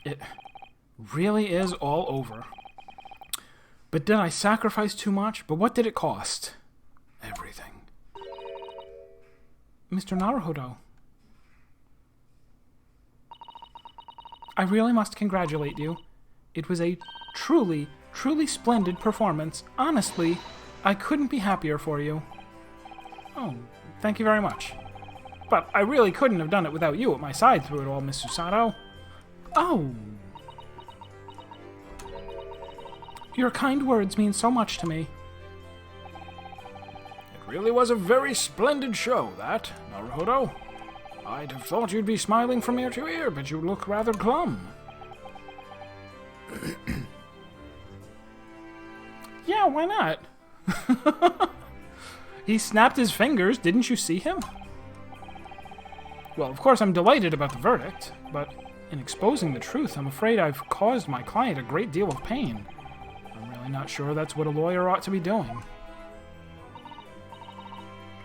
It really is all over. But did I sacrifice too much? But what did it cost? Everything. Mr. Naruhodo. I really must congratulate you. It was a truly, truly splendid performance. Honestly, I couldn't be happier for you. Oh, thank you very much. But I really couldn't have done it without you at my side through it all, Miss Susato. Oh. Your kind words mean so much to me. It really was a very splendid show, that, Naruhodo. I'd have thought you'd be smiling from ear to ear, but you look rather glum. Yeah, why not? He snapped his fingers, didn't you see him? Well, of course I'm delighted about the verdict, but in exposing the truth, I'm afraid I've caused my client a great deal of pain. I'm really not sure that's what a lawyer ought to be doing.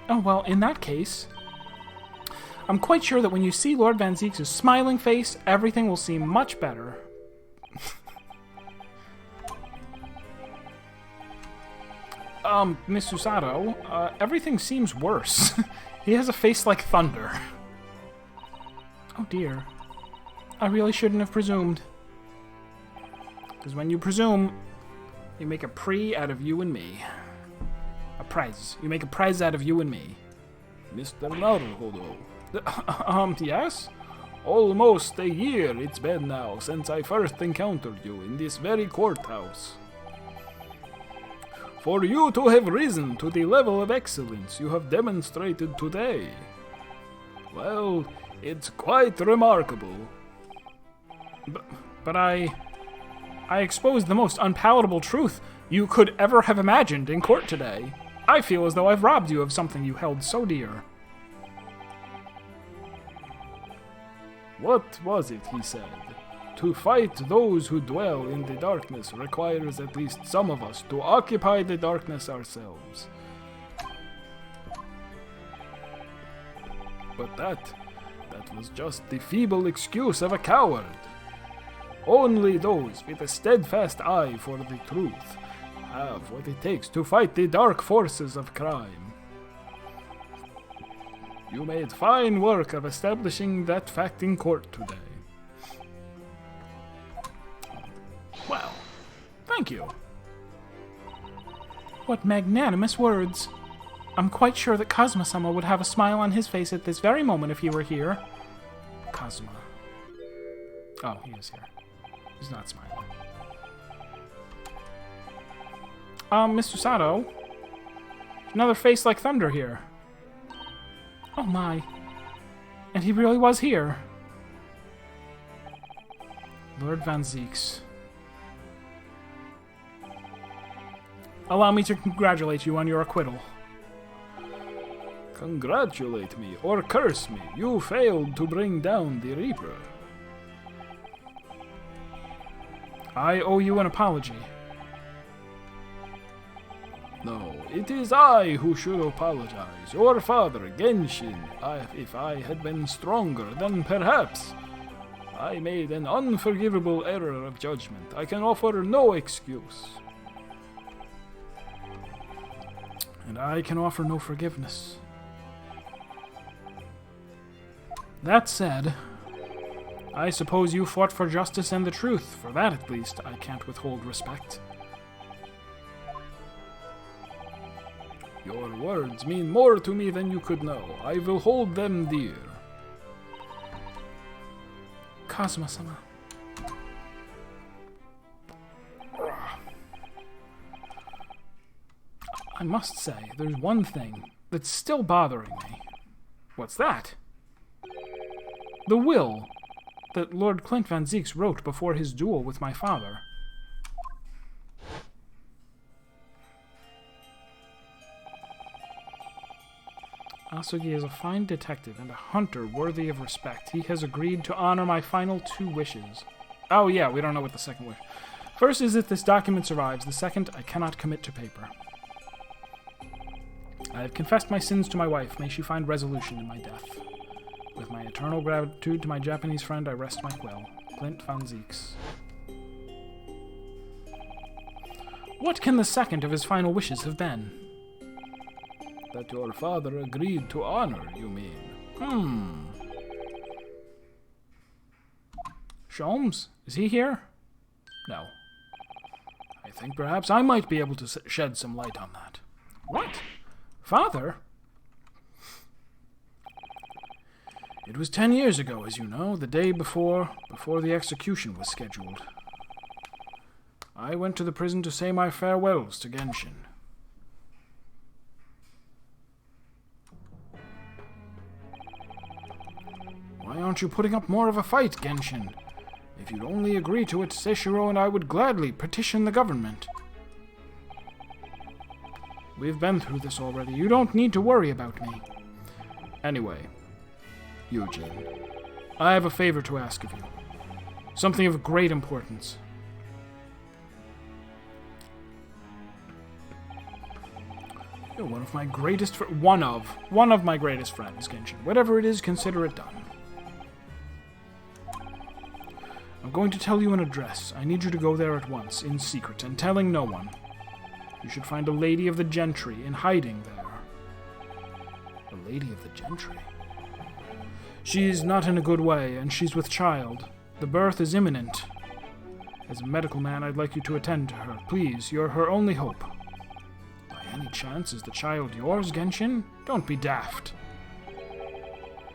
Oh, well, in that case, I'm quite sure that when you see Lord Van Zieks' smiling face, everything will seem much better. Miss Susato, everything seems worse. He has a face like thunder. Oh dear. I really shouldn't have presumed. Because when you presume, you make a pre out of you and me. A prize. You make a prize out of you and me. Mr. Naruhodo. Yes? Almost a year it's been now since I first encountered you in this very courthouse. For you to have risen to the level of excellence you have demonstrated today, well, it's quite remarkable. But I exposed the most unpalatable truth you could ever have imagined in court today. I feel as though I've robbed you of something you held so dear. What was it he said? To fight those who dwell in the darkness requires at least some of us to occupy the darkness ourselves. But that was just the feeble excuse of a coward. Only those with a steadfast eye for the truth have what it takes to fight the dark forces of crime. You made fine work of establishing that fact in court today. Well, thank you. What magnanimous words. I'm quite sure that Kazuma-sama would have a smile on his face at this very moment if he were here. Kazuma. Oh, he is here. He's not smiling. Mr. Sato. Another face like thunder here. Oh my. And he really was here. Lord Van Zieks. Allow me to congratulate you on your acquittal. Congratulate me or curse me. You failed to bring down the Reaper. I owe you an apology. No, it is I who should apologize. Your father, Genshin. If I had been stronger, then perhaps I made an unforgivable error of judgment. I can offer no excuse. And I can offer no forgiveness. That said, I suppose you fought for justice and the truth. For that, at least, I can't withhold respect. Your words mean more to me than you could know. I will hold them dear. Kazuma-sama. I must say, there's one thing that's still bothering me. What's that? The will that Lord Clint Van Zieks wrote before his duel with my father. Asugi is a fine detective and a hunter worthy of respect. He has agreed to honor my final 2 wishes. Oh yeah, we don't know what the second wish. First is if this document survives. The second, I cannot commit to paper. I have confessed my sins to my wife. May she find resolution in my death. With my eternal gratitude to my Japanese friend, I rest my quill. Clint Van Zieks. What can the second of his final wishes have been? That your father agreed to honor, you mean? Sholmes? Is he here? No. I think perhaps I might be able to shed some light on that. What? Father? It was 10 years ago, as you know, the day before the execution was scheduled. I went to the prison to say my farewells to Genshin. Why aren't you putting up more of a fight, Genshin? If you'd only agree to it, Seishiro and I would gladly petition the government. We've been through this already. You don't need to worry about me. Anyway, Eugene, I have a favor to ask of you. Something of great importance. You're one of my greatest one of my greatest friends, Genshin. Whatever it is, consider it done. I'm going to tell you an address. I need you to go there at once, in secret, and telling no one. You should find a lady of the gentry in hiding there. A lady of the gentry? She's not in a good way, and she's with child. The birth is imminent. As a medical man, I'd like you to attend to her. Please, you're her only hope. By any chance, is the child yours, Genshin? Don't be daft.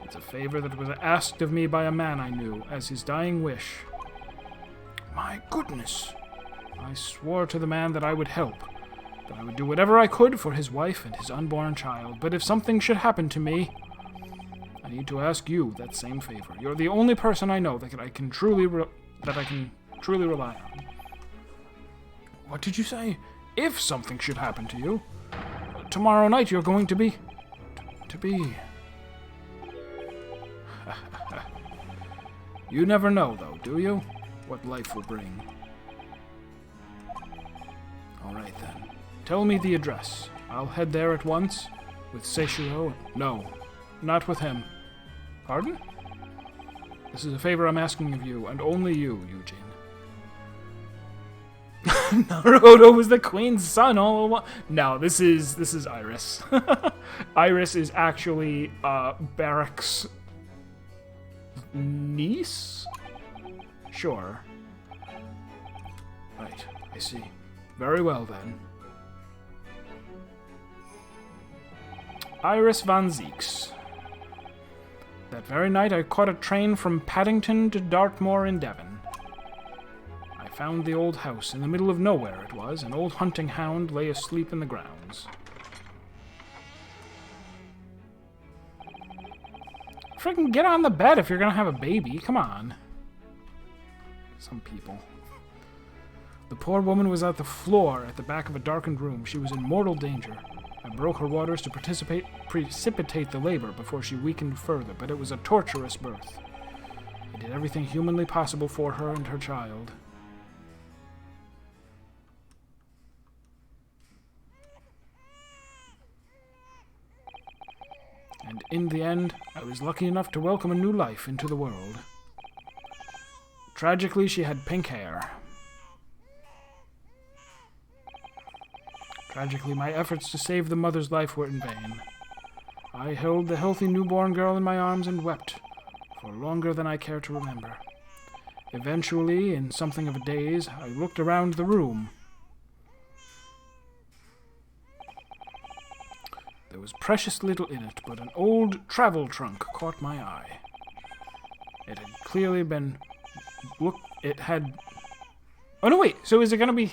It's a favor that was asked of me by a man I knew, as his dying wish. My goodness! I swore to the man that I would help, that I would do whatever I could for his wife and his unborn child, but if something should happen to me, I need to ask you that same favor. You're the only person I know that I can truly rely on. What did you say? If something should happen to you, tomorrow night you're going to be... You never know, though, do you? What life will bring. All right, then. Tell me the address. I'll head there at once. With Seishiro? No, not with him. Pardon? This is a favor I'm asking of you, and only you, Eugene. Naruto was the queen's son all along. No, this is Iris. Iris is actually Barrack's niece? Sure. Right, I see. Very well, then. Iris Van Zieks. That very night I caught a train from Paddington to Dartmoor in Devon. I found the old house. In the middle of nowhere it was. An old hunting hound lay asleep in the grounds. Freaking get on the bed if you're gonna have a baby. Come on. Some people. The poor woman was at the floor at the back of a darkened room. She was in mortal danger. I broke her waters to precipitate the labor before she weakened further, but it was a torturous birth. I did everything humanly possible for her and her child. And in the end, I was lucky enough to welcome a new life into the world. Tragically, she had pink hair. Tragically, my efforts to save the mother's life were in vain. I held the healthy newborn girl in my arms and wept for longer than I care to remember. Eventually, in something of a daze, I looked around the room. There was precious little in it, but an old travel trunk caught my eye. It had clearly been... Look, it had... Oh, no, wait. So is it going to be...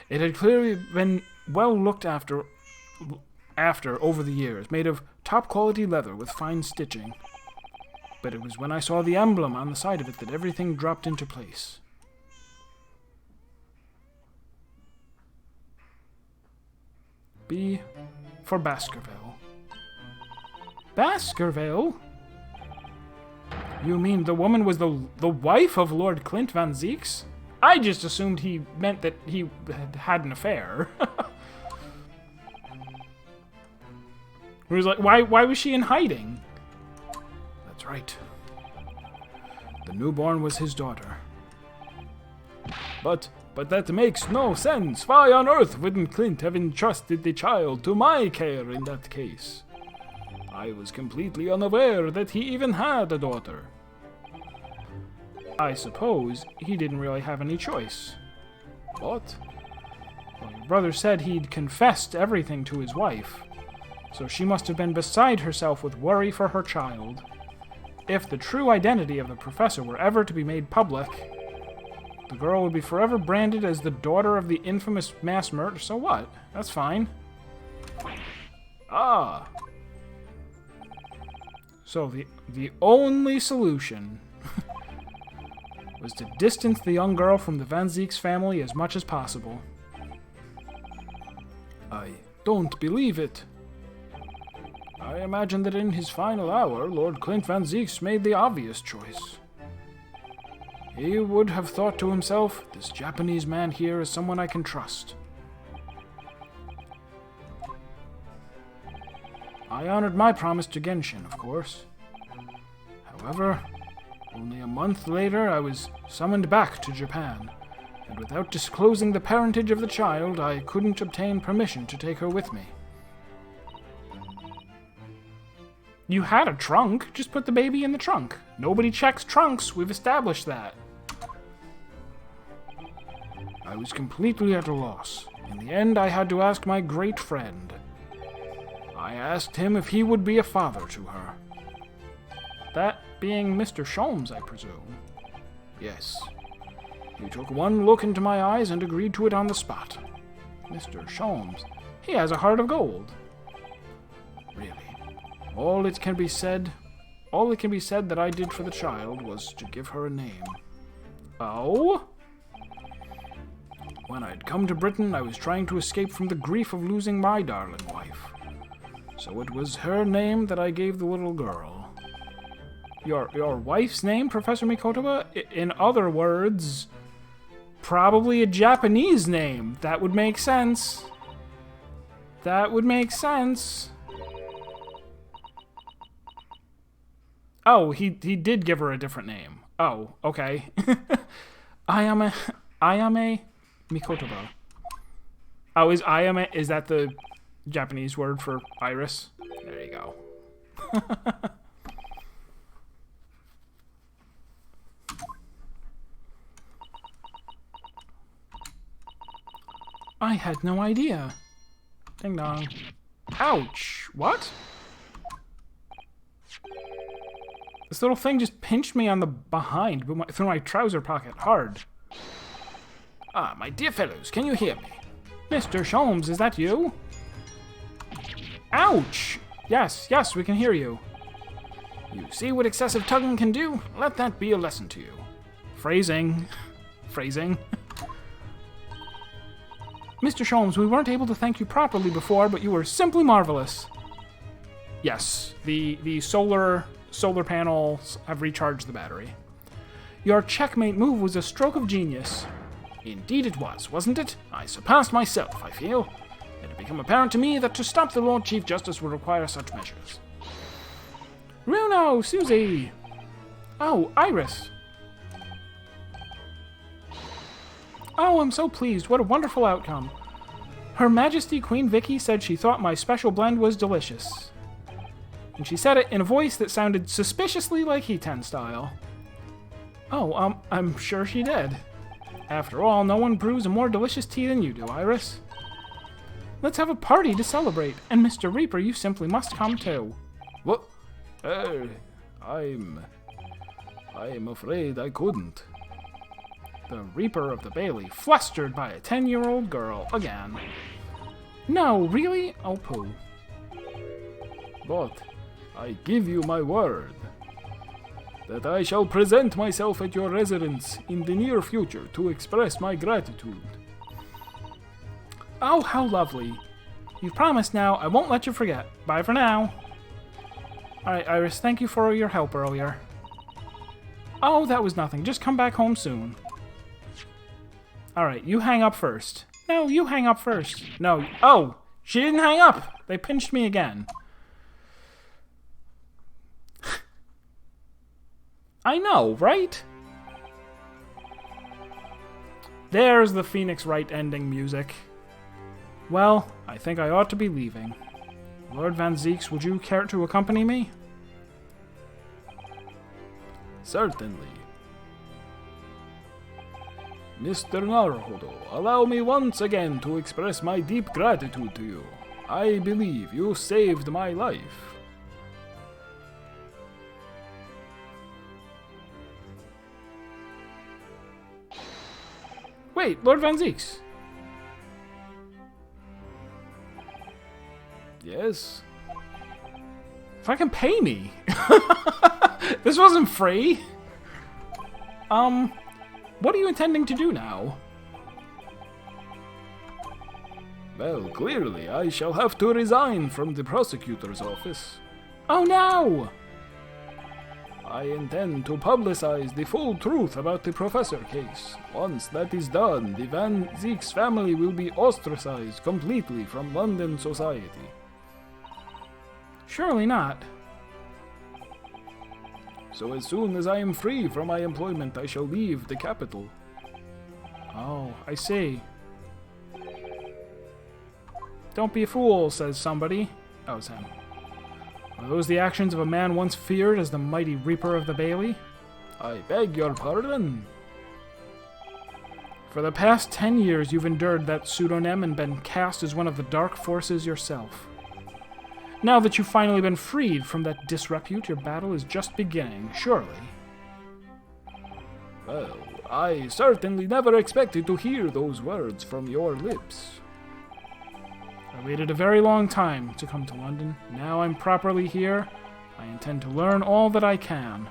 It had clearly been well looked after over the years, made of top-quality leather with fine stitching. But it was when I saw the emblem on the side of it that everything dropped into place. B for Baskerville. Baskerville? You mean the woman was the wife of Lord Clint Van Zieks? I just assumed he meant that he had an affair. He was like, why was she in hiding? That's right. The newborn was his daughter. But that makes no sense. Why on earth wouldn't Clint have entrusted the child to my care in that case? I was completely unaware that he even had a daughter. I suppose he didn't really have any choice. What? Well, your brother said he'd confessed everything to his wife, so she must have been beside herself with worry for her child. If the true identity of the professor were ever to be made public, the girl would be forever branded as the daughter of the infamous mass murderer. So what? That's fine. Ah. So the only solution was to distance the young girl from the Van Zieks family as much as possible. I don't believe it. I imagine that in his final hour, Lord Clint Van Zieks made the obvious choice. He would have thought to himself, this Japanese man here is someone I can trust. I honored my promise to Genshin, of course. However, only a month later I was summoned back to Japan, and without disclosing the parentage of the child, I couldn't obtain permission to take her with me. You had a trunk. Just put the baby in the trunk. Nobody checks trunks. We've established that. I was completely at a loss. In the end, I had to ask my great friend. I asked him if he would be a father to her. That being Mr. Sholmes, I presume. Yes. He took one look into my eyes and agreed to it on the spot. Mr. Sholmes? He has a heart of gold. Really. All it can be said that I did for the child was to give her a name. Oh? When I'd come to Britain, I was trying to escape from the grief of losing my darling wife. So it was her name that I gave the little girl. Your wife's name, Professor Mikotoba? In other words, probably a Japanese name. That would make sense. That would make sense. Oh, he did give her a different name. Oh, okay. Ayame Mikotoba. Oh, is that the Japanese word for iris? There you go. I had no idea. Ding dong. Ouch. What? This little thing just pinched me on the behind, through my trouser pocket, hard. Ah, my dear fellows, can you hear me? Mr. Sholmes, is that you? Ouch! Yes, we can hear you. You see what excessive tugging can do? Let that be a lesson to you. Phrasing. Mr. Sholmes, we weren't able to thank you properly before, but you were simply marvelous. Yes, the solar panels have recharged the battery. Your checkmate move was a stroke of genius. Indeed it was, wasn't it? I surpassed myself, I feel. It had become apparent to me that to stop the Lord Chief Justice would require such measures. Runo, Susie! Oh, Iris! Oh, I'm so pleased. What a wonderful outcome. Her Majesty Queen Vicky said she thought my special blend was delicious. And she said it in a voice that sounded suspiciously like He-Ten style. Oh, I'm sure she did. After all, no one brews a more delicious tea than you do, Iris. Let's have a party to celebrate, and Mr. Reaper, you simply must come too. What? I'm afraid I couldn't. The Reaper of the Bailey, flustered by a 10-year-old girl again. No, really? Oh, pooh. But I give you my word that I shall present myself at your residence in the near future to express my gratitude. Oh, how lovely. You've promised now. I won't let you forget. Bye for now. Alright, Iris, thank you for your help earlier. Oh, that was nothing. Just come back home soon. Alright, you hang up first. No, you hang up first. No. Oh! She didn't hang up! They pinched me again. I know, right? There's the Phoenix Wright ending music. Well, I think I ought to be leaving. Lord Van Zieks, would you care to accompany me? Certainly. Mr. Naruhodo, allow me once again to express my deep gratitude to you. I believe you saved my life. Wait, Lord Van Zieks. Yes? Fucking pay me. This wasn't free. What are you intending to do now? Well, clearly I shall have to resign from the prosecutor's office. Oh no! I intend to publicize the full truth about the professor case. Once that is done, the Van Zieks family will be ostracized completely from London society. Surely not. So as soon as I am free from my employment, I shall leave the capital. Oh, I see. Don't be a fool, says somebody. Oh, it's him. Are those the actions of a man once feared as the mighty Reaper of the Bailey? I beg your pardon? For the past 10 years, you've endured that pseudonym and been cast as one of the dark forces yourself. Now that you've finally been freed from that disrepute, your battle is just beginning, surely. Well, I certainly never expected to hear those words from your lips. I waited a very long time to come to London. Now I'm properly here. I intend to learn all that I can.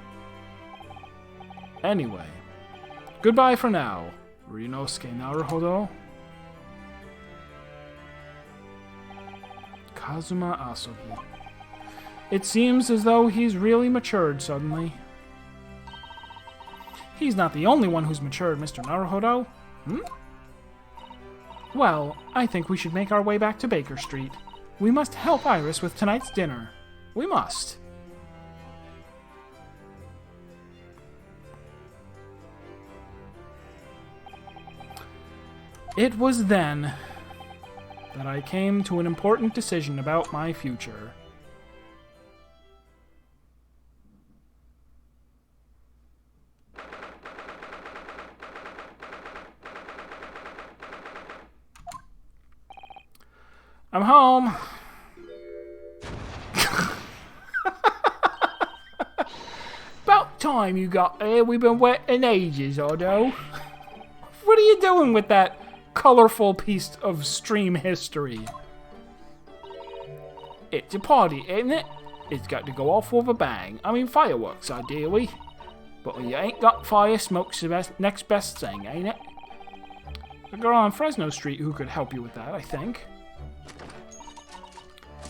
Anyway, goodbye for now, Ryunosuke Naruhodo. Kazuma Asogi. It seems as though he's really matured suddenly. He's not the only one who's matured, Mr. Naruhodo. Well, I think we should make our way back to Baker Street. We must help Iris with tonight's dinner. We must. It was then that I came to an important decision about my future. I'm home. About time you got here. We've been waiting ages, Odo. What are you doing with that colorful piece of stream history? It's a party, isn't it? It's got to go off with a bang. I mean, fireworks, ideally. But when you ain't got fire, smoke's the next best thing, ain't it? A girl on Fresno Street who could help you with that, I think.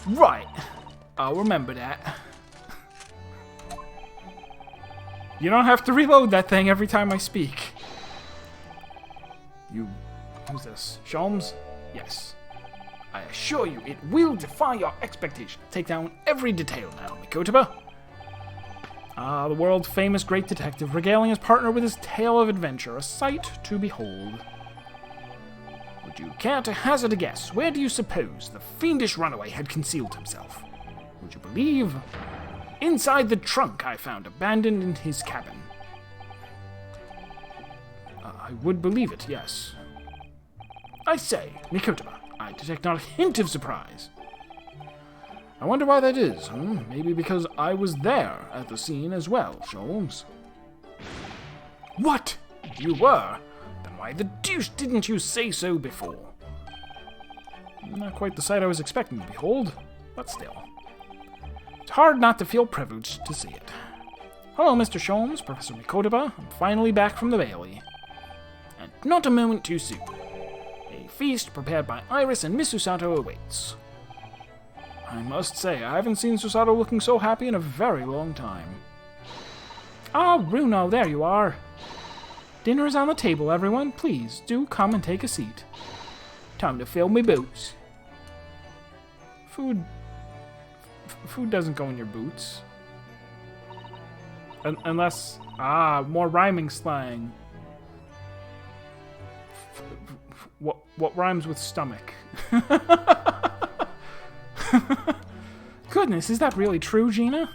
Right. I'll remember that. You don't have to reload that thing every time I speak. Who's this? Sholmes? Yes. I assure you, it will defy your expectations. Take down every detail now, Mikotoba. Ah, the world-famous great detective regaling his partner with his tale of adventure, a sight to behold. Would you care to hazard a guess? Where do you suppose the fiendish runaway had concealed himself? Would you believe? Inside the trunk I found abandoned in his cabin. I would believe it, yes. I say, Mikotoba, I detect not a hint of surprise. I wonder why that is. Maybe because I was there at the scene as well, Sholmes. What? You were? Then why the deuce didn't you say so before? Not quite the sight I was expecting to behold, but still. It's hard not to feel privileged to see it. Hello, Mr. Sholmes, Professor Mikotoba. I'm finally back from the Bailey. And not a moment too soon. A feast prepared by Iris and Miss Susato awaits. I must say, I haven't seen Susato looking so happy in a very long time. Ah, Runo, there you are. Dinner is on the table, everyone. Please, do come and take a seat. Time to fill me boots. Food doesn't go in your boots. Unless... more rhyming slang. What rhymes with stomach? Goodness, is that really true, Gina?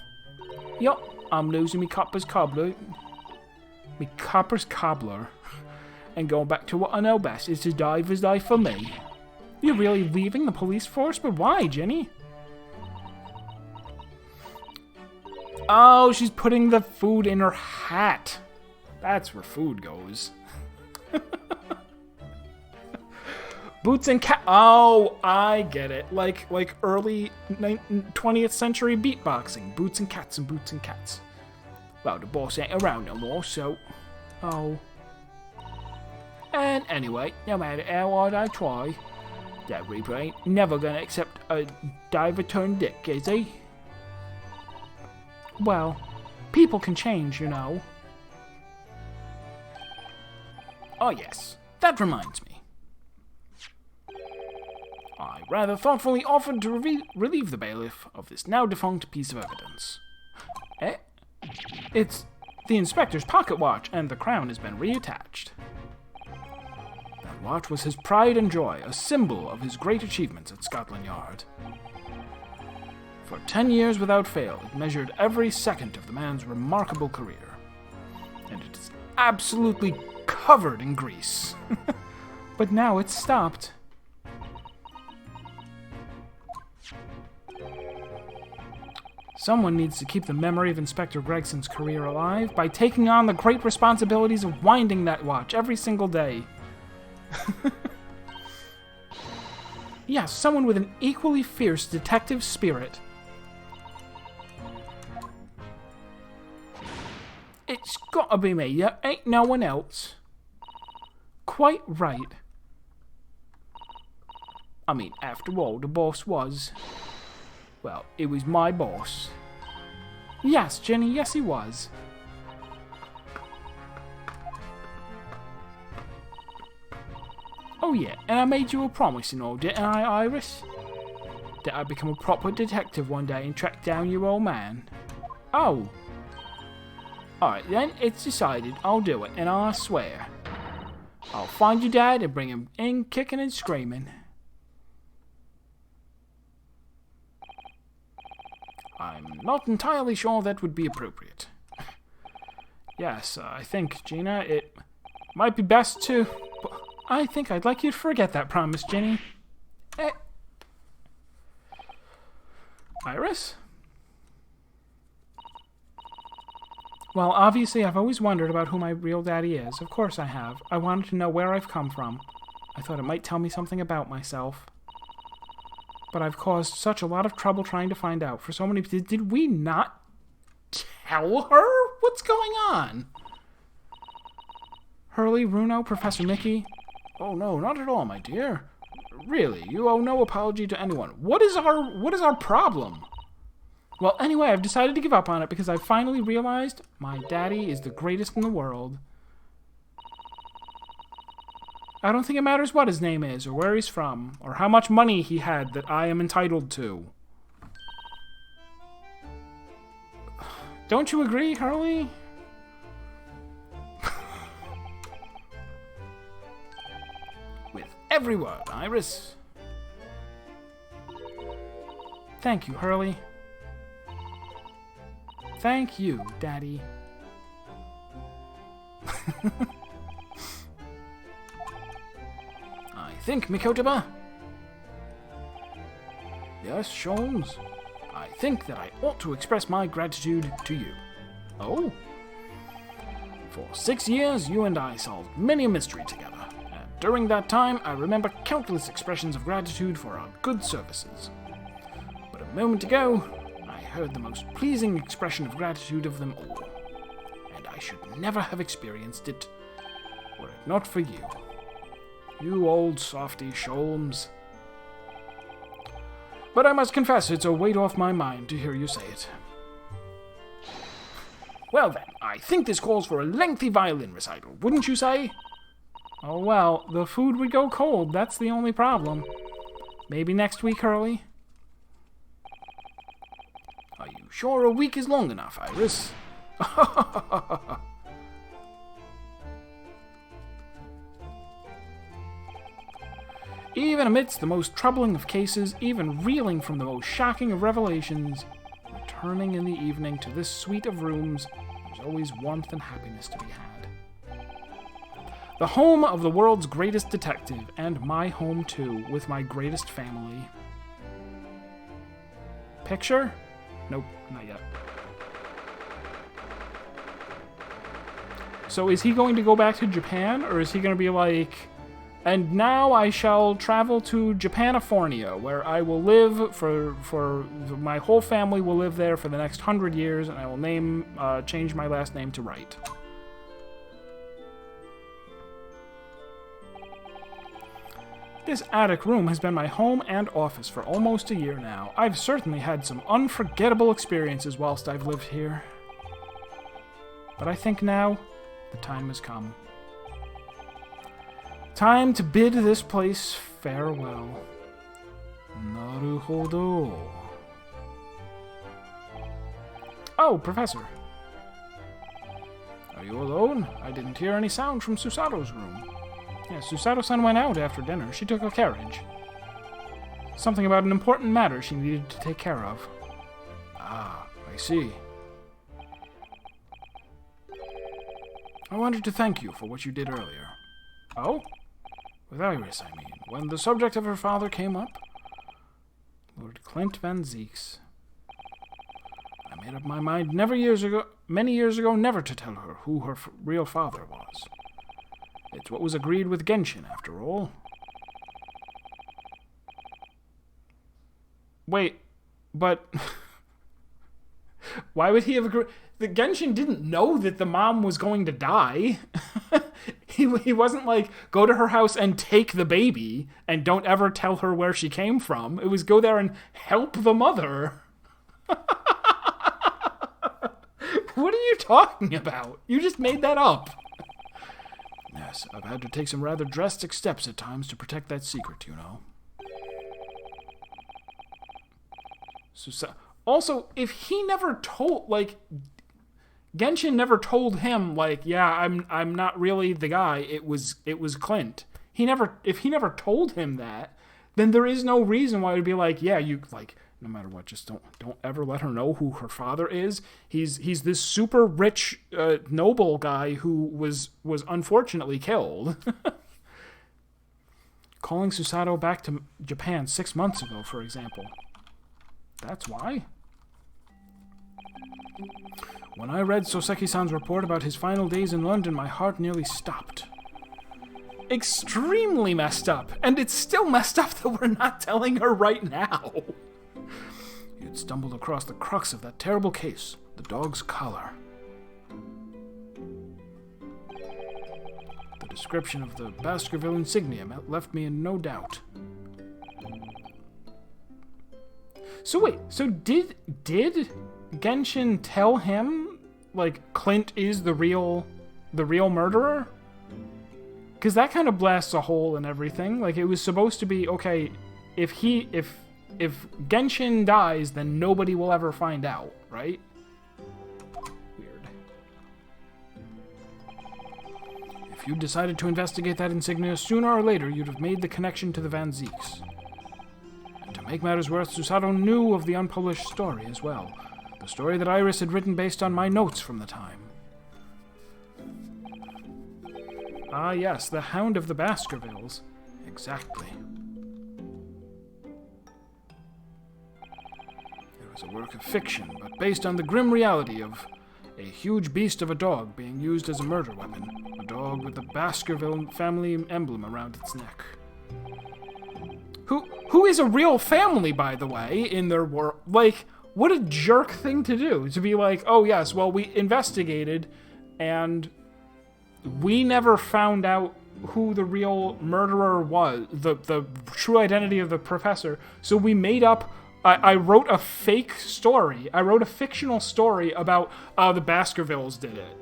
Yup, I'm losing me copper's cobbler. Me copper's cobbler. And going back to what I know best is to dive as die for me. You're really leaving the police force? But why, Jenny? Oh, she's putting the food in her hat. That's where food goes. Boots and cat. Oh, I get it. Like early 20th century beatboxing. Boots and cats and boots and cats. Well, the boss ain't around no more, so... Oh. And anyway, no matter how hard I try, that Reaper ain't never gonna accept a diver turned dick, is he? Well, people can change, you know. Oh yes, that reminds me. I rather thoughtfully offered to relieve the bailiff of this now defunct piece of evidence. Eh? It's the inspector's pocket watch, and the crown has been reattached. That watch was his pride and joy, a symbol of his great achievements at Scotland Yard. For 10 years without fail, it measured every second of the man's remarkable career. And it is absolutely covered in grease. But now it's stopped. Someone needs to keep the memory of Inspector Gregson's career alive by taking on the great responsibilities of winding that watch every single day. Yes, someone with an equally fierce detective spirit. It's gotta be me, there ain't no one else. Quite right. I mean, after all, the boss was... Well, it was my boss. Yes, Jenny, yes he was. Oh yeah, and I made you a promise and all, didn't I, Iris? That I'd become a proper detective one day and track down your old man. Oh. Alright then, it's decided. I'll do it, and I swear. I'll find your dad and bring him in kicking and screaming. I'm not entirely sure that would be appropriate. Yes, I think, Gina, it might be best to... I think I'd like you to forget that promise, Jenny. Iris? Well, obviously I've always wondered about who my real daddy is. Of course I have. I wanted to know where I've come from. I thought it might tell me something about myself. But I've caused such a lot of trouble trying to find out. For so many... Did we not tell her? What's going on? Hurley, Runo, Professor Mickey? Oh no, not at all, my dear. Really, you owe no apology to anyone. What is our problem? Well, anyway, I've decided to give up on it because I've finally realized my daddy is the greatest in the world. I don't think it matters what his name is, or where he's from, or how much money he had that I am entitled to. Don't you agree, Hurley? With every word, Iris. Thank you, Hurley. Thank you, Daddy. I think, Mikotoba. Yes, Sholmes. I think that I ought to express my gratitude to you. Oh? For 6 years, you and I solved many a mystery together, and during that time, I remember countless expressions of gratitude for our good services. But a moment ago, I heard the most pleasing expression of gratitude of them all, and I should never have experienced it were it not for you. You old softy, Sholmes. But I must confess it's a weight off my mind to hear you say it. Well then, I I think this calls for a lengthy violin recital, wouldn't you say? Oh well, the food would go cold, that's the only problem. Maybe next week, Hurley? Are you sure a week is long enough, Iris? Even amidst the most troubling of cases, even reeling from the most shocking of revelations, returning in the evening to this suite of rooms, there's always warmth and happiness to be had. The home of the world's greatest detective, and my home too, with my greatest family. Picture? Nope, not yet. So is he going to go back to Japan, or is he going to be like... And now I shall travel to Japanifornia, where I will live for my whole family will live there for the next 100 years, and I will change my last name to Wright. This attic room has been my home and office for almost a year now. I've certainly had some unforgettable experiences whilst I've lived here. But I think now the time has come. Time to bid this place farewell. Naruhodo. Oh, Professor. Are you alone? I didn't hear any sound from Susaru's room. Yeah, Susaru-san went out after dinner. She took a carriage. Something about an important matter she needed to take care of. Ah, I see. I wanted to thank you for what you did earlier. Oh? With Iris, I mean. When the subject of her father came up? Lord Clint Van Zieks. I made up my mind many years ago, never to tell her who her real father was. It's what was agreed with Genshin, after all. Wait, but... Why would he have agreed? The Genshin didn't know that the mom was going to die. He wasn't like, go to her house and take the baby and don't ever tell her where she came from. It was go there and help the mother. What are you talking about? You just made that up. Yes, I've had to take some rather drastic steps at times to protect that secret, you know. So also, if he never told, like... Genshin never told him, like, yeah, I'm not really the guy. It was Clint. If he never told him that, then there is no reason why it would be like, yeah, you like no matter what, just don't ever let her know who her father is. He's this super rich noble guy who was unfortunately killed. Calling Susato back to Japan 6 months ago, for example. That's why. When I read Soseki-san's report about his final days in London, my heart nearly stopped. Extremely messed up, and it's still messed up that we're not telling her right now. You had stumbled across the crux of that terrible case, the dog's collar. The description of the Baskerville insignia left me in no doubt. So wait, so did Genshin tell him, like, Clint is the real murderer? Because that kind of blasts a hole in everything. Like, it was supposed to be, okay, if Genshin dies, then nobody will ever find out, right? Weird. If you decided to investigate that insignia, sooner or later you'd have made the connection to the Van Zieks. And to make matters worse, Susato knew of the unpublished story as well. The story that Iris had written based on my notes from the time. Ah, yes, the Hound of the Baskervilles. Exactly. It was a work of fiction, but based on the grim reality of a huge beast of a dog being used as a murder weapon. A dog with the Baskerville family emblem around its neck. Who is a real family, by the way, in their world. Like, what a jerk thing to do. To be like, oh yes, well, we investigated, and we never found out who the real murderer was, the true identity of the professor, so we made up I wrote a fake story. I wrote a fictional story about the Baskervilles did it.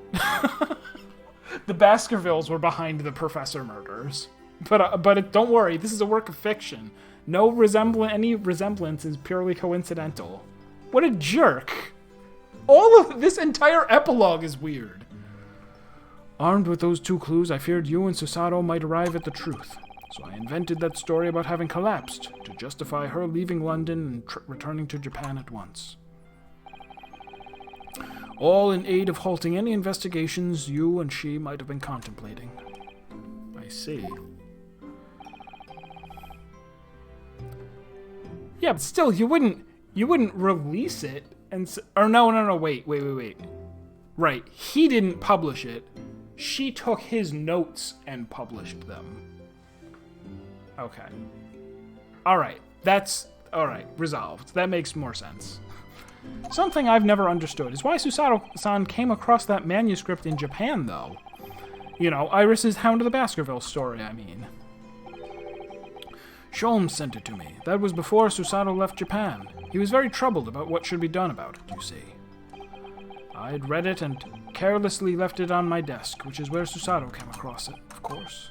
The Baskervilles were behind the professor murders. But don't worry, this is a work of fiction. No any resemblance is purely coincidental. What a jerk. All of this entire epilogue is weird. Armed with those 2 clues, I feared you and Susato might arrive at the truth. So I invented that story about having collapsed to justify her leaving London and returning to Japan at once. All in aid of halting any investigations you and she might have been contemplating. I see. Yeah, but still, you wouldn't release it or no, wait. Right, he didn't publish it. She took his notes and published them. Okay. Alright, resolved. That makes more sense. Something I've never understood is why Susato-san came across that manuscript in Japan, though. You know, Iris's Hound of the Baskervilles story, I mean. Sholmes sent it to me. That was before Susato left Japan. He was very troubled about what should be done about it, you see. I'd read it and carelessly left it on my desk, which is where Susato came across it, of course.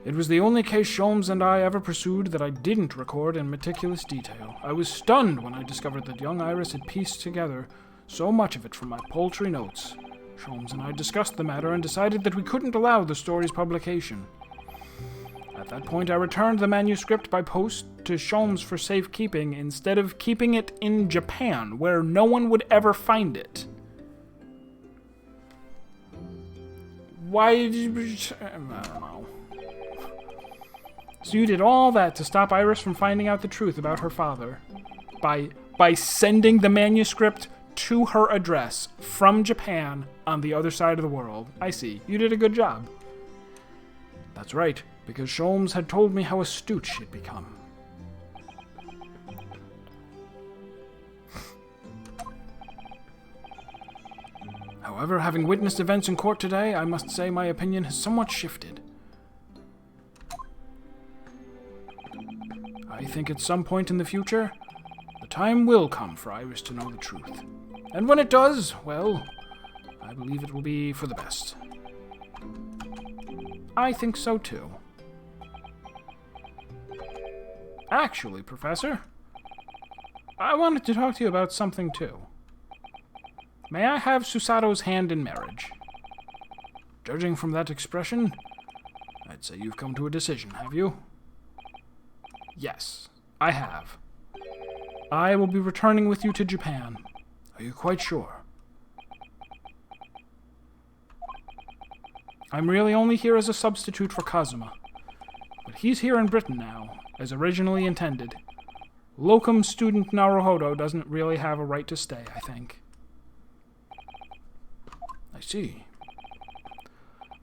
It was the only case Sholmes and I ever pursued that I didn't record in meticulous detail. I was stunned when I discovered that young Iris had pieced together so much of it from my paltry notes. Sholmes and I discussed the matter and decided that we couldn't allow the story's publication. At that point, I returned the manuscript by post to Sholmes for safekeeping instead of keeping it in Japan, where no one would ever find it. Why did you... I don't know. So you did all that to stop Iris from finding out the truth about her father. By sending the manuscript to her address from Japan on the other side of the world. I see. You did a good job. That's right, because Sholmes had told me how astute she'd become. However, having witnessed events in court today, I must say my opinion has somewhat shifted. I think at some point in the future, the time will come for Iris to know the truth. And when it does, well, I believe it will be for the best. I think so too. Actually, Professor, I wanted to talk to you about something too. May I have Susato's hand in marriage? Judging from that expression, I'd say you've come to a decision, have you? Yes, I have. I will be returning with you to Japan. Are you quite sure? I'm really only here as a substitute for Kazuma. But he's here in Britain now, as originally intended. Locum student Naruhodo doesn't really have a right to stay, I think. I see.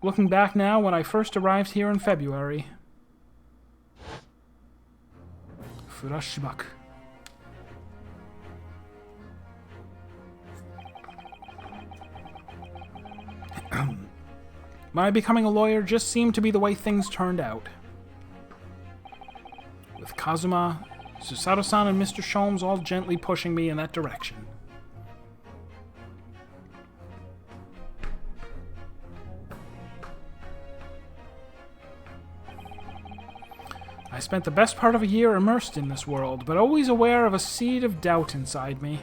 Looking back now, when I first arrived here in February... Flashback. My becoming a lawyer just seemed to be the way things turned out. With Kazuma, Susato-san and Mr. Sholmes all gently pushing me in that direction. I spent the best part of a year immersed in this world, but always aware of a seed of doubt inside me.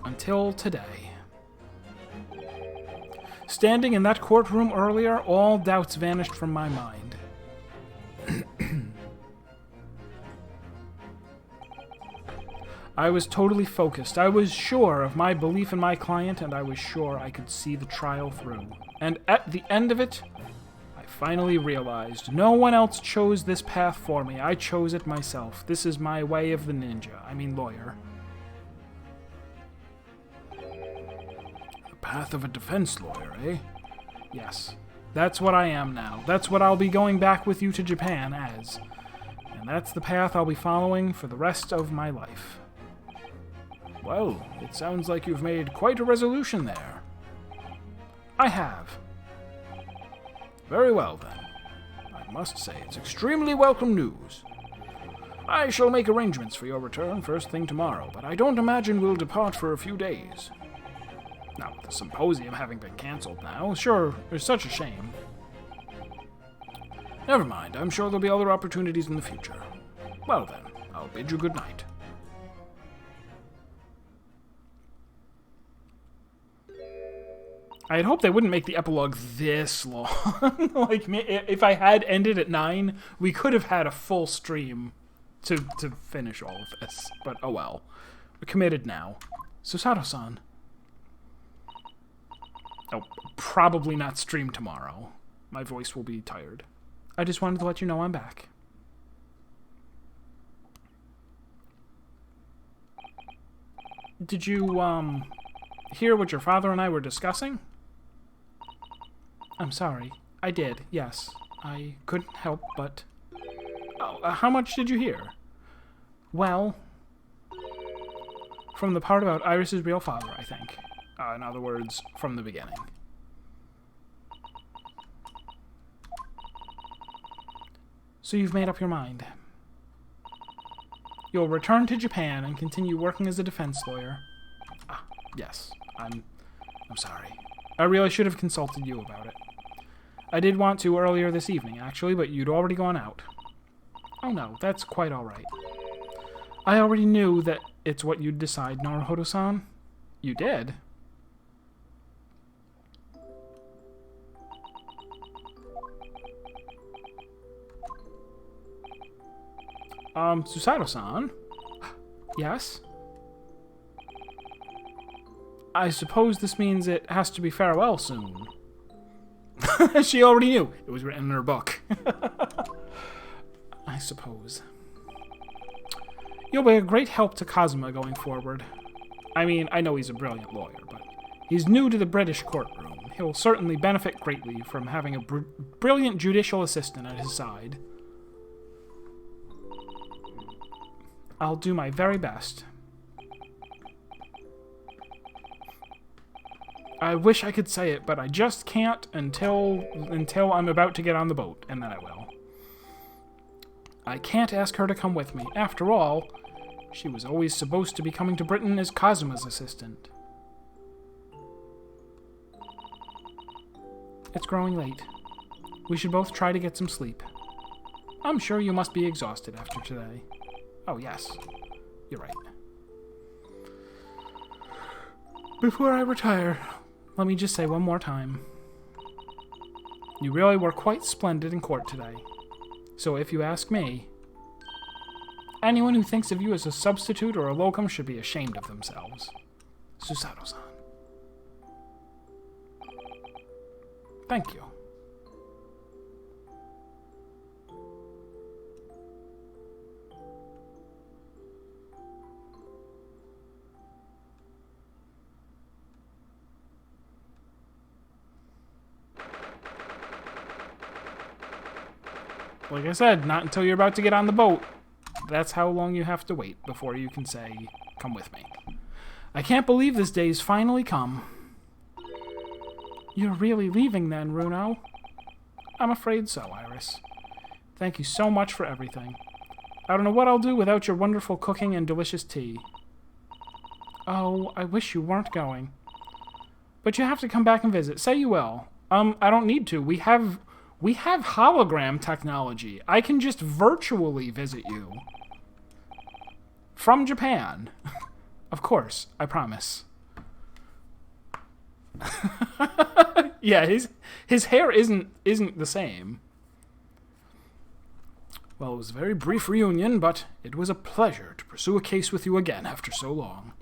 Until today. Standing in that courtroom earlier, all doubts vanished from my mind. I was totally focused. I was sure of my belief in my client, and I was sure I could see the trial through. And at the end of it, I finally realized no one else chose this path for me. I chose it myself. This is my way of the ninja. I mean lawyer. The path of a defense lawyer, eh? Yes. That's what I am now. That's what I'll be going back with you to Japan as. And that's the path I'll be following for the rest of my life. Well, it sounds like you've made quite a resolution there. I have. Very well, then. I must say, it's extremely welcome news. I shall make arrangements for your return first thing tomorrow, but I don't imagine we'll depart for a few days. Now, with the symposium having been cancelled now, sure, it's such a shame. Never mind, I'm sure there'll be other opportunities in the future. Well then, I'll bid you good night. I'd hope they wouldn't make the epilogue this long. Like, if I had ended at 9, we could have had a full stream to finish all of this. But oh well. We're committed now. Susato-san. Oh, probably not stream tomorrow. My voice will be tired. I just wanted to let you know I'm back. Did you, hear what your father and I were discussing? I'm sorry. I did, yes. I couldn't help but... Oh, how much did you hear? Well... From the part about Iris's real father, I think. In other words, from the beginning. So you've made up your mind. You'll return to Japan and continue working as a defense lawyer. Ah, yes. I'm sorry. I really should have consulted you about it. I did want to earlier this evening, actually, but you'd already gone out. Oh no, that's quite alright. I already knew that it's what you'd decide, Naruhodo-san. You did? Susato-san? Yes? I suppose this means it has to be farewell soon. She already knew. It was written in her book. I suppose. You'll be a great help to Kazuma going forward. I mean, I know he's a brilliant lawyer, but he's new to the British courtroom. He'll certainly benefit greatly from having a brilliant judicial assistant at his side. I'll do my very best. I wish I could say it, but I just can't until I'm about to get on the boat, and then I will. I can't ask her to come with me. After all, she was always supposed to be coming to Britain as Kazuma's assistant. It's growing late. We should both try to get some sleep. I'm sure you must be exhausted after today. Oh, yes. You're right. Before I retire, let me just say one more time. You really were quite splendid in court today. So if you ask me, anyone who thinks of you as a substitute or a locum should be ashamed of themselves. Susato-san. Thank you. Like I said, not until you're about to get on the boat. That's how long you have to wait before you can say, come with me. I can't believe this day's finally come. You're really leaving then, Runo? I'm afraid so, Iris. Thank you so much for everything. I don't know what I'll do without your wonderful cooking and delicious tea. Oh, I wish you weren't going. But you have to come back and visit. Say you will. I don't need to. We have hologram technology. I can just virtually visit you. From Japan. Of course, I promise. Yeah, his hair isn't the same. Well, it was a very brief reunion, but it was a pleasure to pursue a case with you again after so long.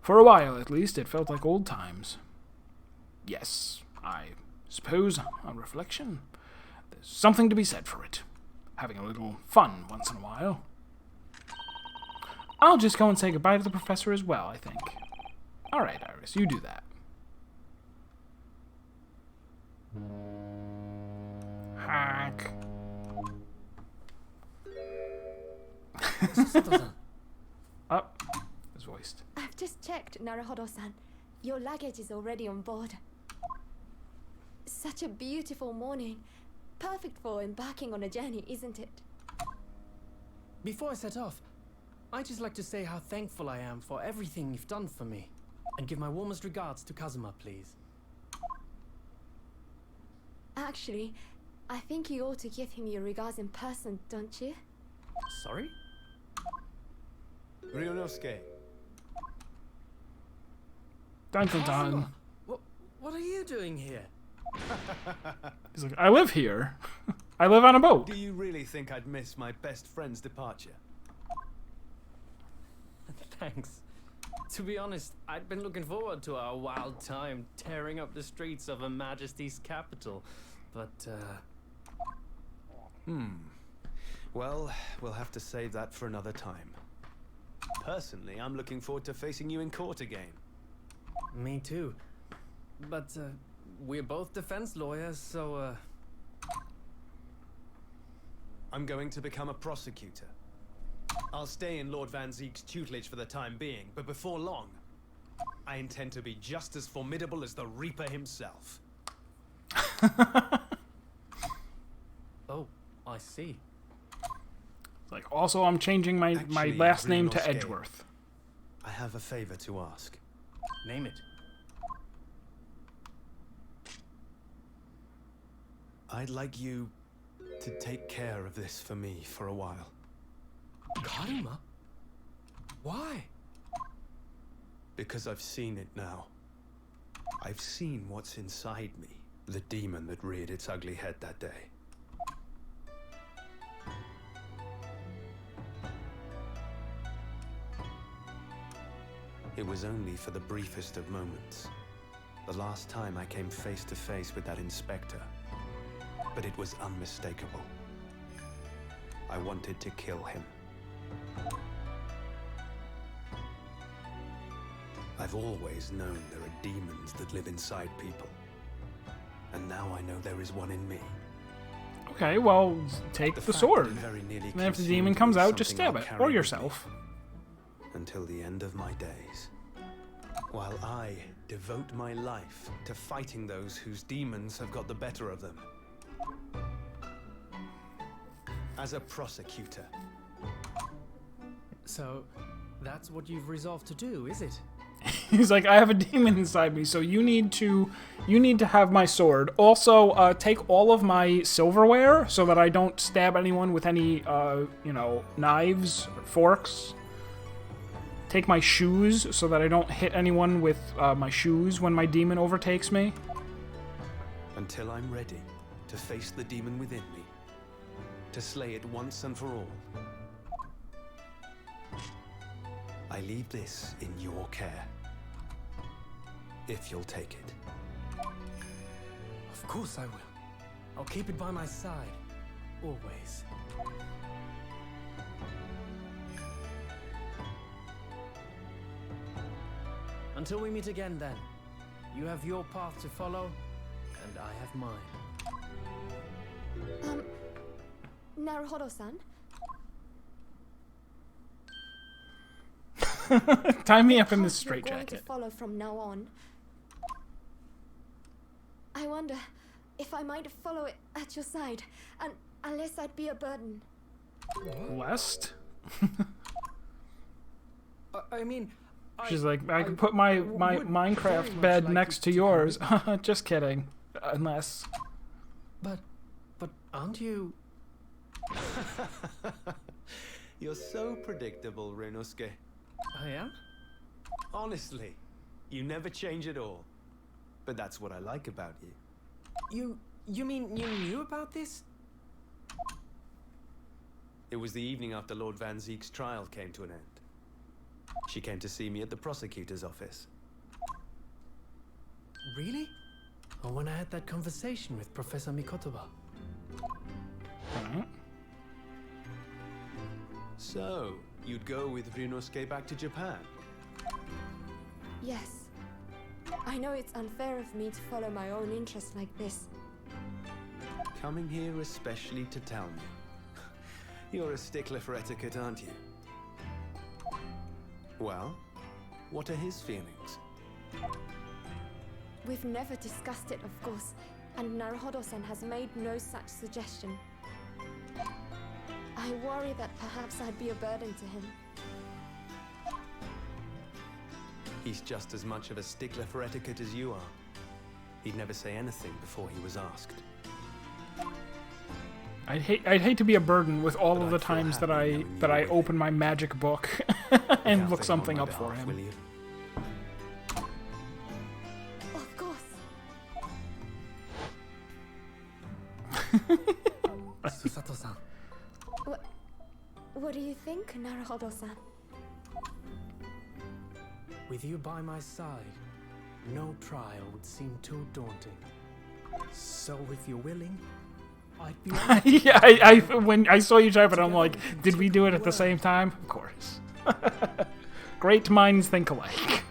For a while, at least, it felt like old times. Yes, I suppose, on reflection, there's something to be said for it. Having a little fun once in a while. I'll just go and say goodbye to the professor as well, I think. All right, Iris, you do that. Hack. Up. It's voiced. I've just checked, Naruhodo-san. Your luggage is already on board. such a beautiful morning. Perfect for embarking on a journey, isn't it? Before I set off, I'd just like to say how thankful I am for everything you've done for me. And give my warmest regards to Kazuma, please. Actually, I think you ought to give him your regards in person, don't you? Sorry? Ryunosuke, Dun dun dun. Kazuma, what are you doing here? He's like, I live here. I live on a boat. do you really think I'd miss my best friend's departure? Thanks. To be honest, I'd been looking forward to our wild time tearing up the streets of Her Majesty's capital. But, Well, we'll have to save that for another time. Personally, I'm looking forward to facing you in court again. me too. But, we're both defense lawyers, so, I'm going to become a prosecutor. I'll stay in Lord Van Zeek's tutelage for the time being, but before long, I intend to be just as formidable as the Reaper himself. Oh, I see. Like, also, I'm changing my Actually, last name to Ryunosuke. Edgeworth. I have a favor to ask. Name it. I'd like you to take care of this for me for a while. Karuma? Why? Because I've seen it now. I've seen what's inside me. The demon that reared its ugly head that day. It was only for the briefest of moments. The last time I came face to face with that inspector. But it was unmistakable. I wanted to kill him. I've always known there are demons that live inside people. And now I know there is one in me. Okay, well, take the fact sword. that it very nearly And if the consumed demon me comes is out, just something stab I'll it. carry Or with me yourself. until the end of my days. While I devote my life to fighting those whose demons have got the better of them. As a prosecutor, So, that's what you've resolved to do, is it? He's like, I have a demon inside me, so you need to have my sword. Also, take all of my silverware so that I don't stab anyone with any, knives or forks. Take my shoes so that I don't hit anyone with my shoes when my demon overtakes me. until I'm ready to face the demon within me. To slay it once and for all. I leave this in your care. If you'll take it. Of course I will. I'll keep it by my side. Always. Until we meet again, then. You have your path to follow, and I have mine. Naruhodo-san? Tie me up in this Path you're going to straitjacket. follow from now on. I wonder if I might follow it at your side, and unless I'd be a burden. Lest? I mean, She's like, I could put my would very Minecraft much bed like next to come yours. with Just kidding. Unless. But aren't you? You're so predictable, Ryunosuke. I am? Honestly, you never change at all. But that's what I like about you. You mean you knew about this? It was the evening after Lord Van Zeek's trial came to an end. She came to see me at the prosecutor's office. Really? Or when I had that conversation with Professor Mikotoba? Alright. So, you'd go with Ryunosuke back to Japan? Yes. I know it's unfair of me to follow my own interests like this. Coming here especially to tell me. You're a stickler for etiquette, aren't you? Well, what are his feelings? We've never discussed it, of course. and Naruhodo-san has made no such suggestion. I worry that perhaps I'd be a burden to him. He's just as much of a stickler for etiquette as you are. He'd never say anything before he was asked. I'd hate to be a burden with all But of the I'd feel times that happy knowing you I were open my magic book and look something up for Will him. you? Of course. Susato-san. What do you think, Naruhodo-san? With you by my side, no trial would seem too daunting. So if you're willing, I'd be Yeah, when I saw you type it, I'm like, did we do it at the same time? Of course. Great minds think alike.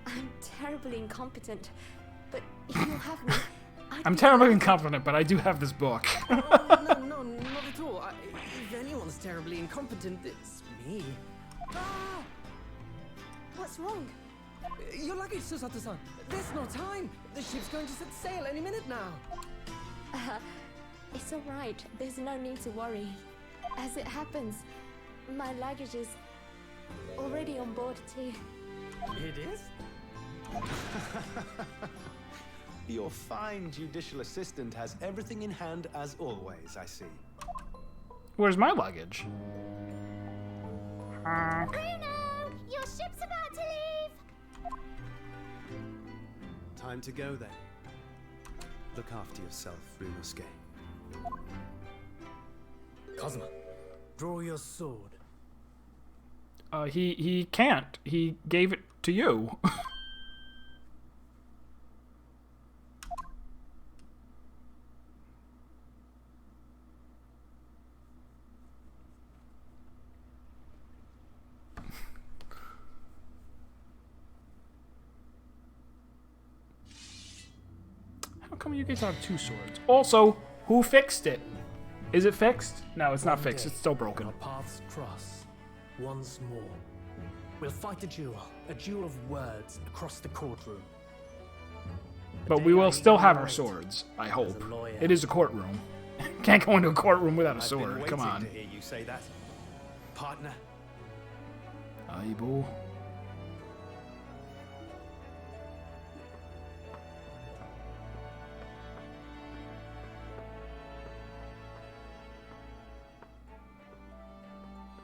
I'm terribly incompetent, but if you'll have me, I'm terribly incompetent, but I do have this book. no, not at all. If anyone's terribly incompetent, it's me. Ah! What's wrong? Your luggage, Susato-san. There's no time. The ship's going to set sail any minute now. It's all right. There's no need to worry. As it happens, my luggage is already on board too. It is? Your fine judicial assistant has everything in hand as always, I see. Where's my luggage? Bruno, your ship's about to leave. Time to go then. Look after yourself, Ryunosuke. Kazuma, draw your sword. He can't. He gave it to you. How come you guys have two swords? Also, who fixed it? Is it fixed? No, it's not One fixed. day, It's still broken. Our paths cross once more. We'll fight a duel of words across the courtroom. But we will still have our swords, I hope. lawyer. It is a courtroom. Can't go into a courtroom without a I've been sword. waiting Come on. to hear you say that. Partner, Aibo.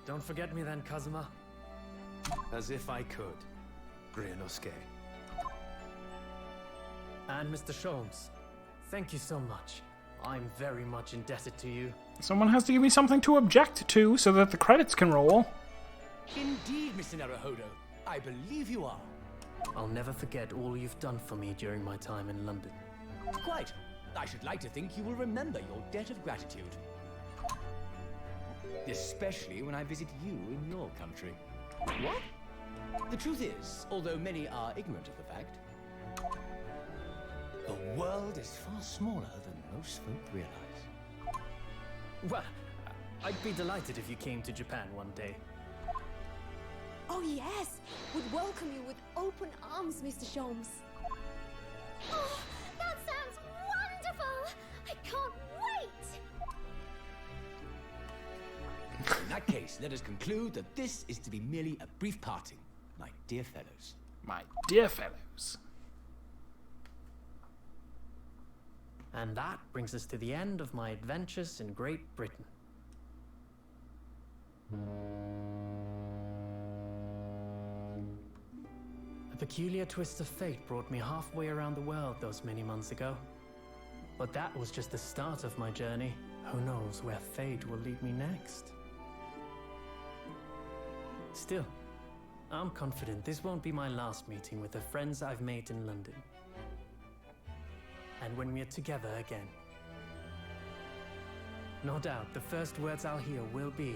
Don't forget me then, Kazuma. as if I could. Ryunosuke. And Mr. Sholmes, thank you so much. I'm very much indebted to you. Someone has to give me something to object to so that the credits can roll. Indeed, Mr. Naruhodo. I believe you are. I'll never forget all you've done for me during my time in London. Quite. I should like to think you will remember your debt of gratitude. Especially when I visit you in your country. What? The truth is, although many are ignorant of the fact, the world is far smaller than most folk realize. Well, I'd be delighted if you came to Japan one day. Oh yes, would welcome you with open arms, Mr. Sholmes. Oh, that sounds wonderful! I can't wait! In that case, let us conclude that this is to be merely a brief parting, my dear fellows. My dear fellows. And that brings us to the end of my adventures in Great Britain. A peculiar twist of fate brought me halfway around the world those many months ago. But that was just the start of my journey. Who knows where fate will lead me next? Still, I'm confident this won't be my last meeting with the friends I've made in London. And when we're together again, no doubt the first words I'll hear will be,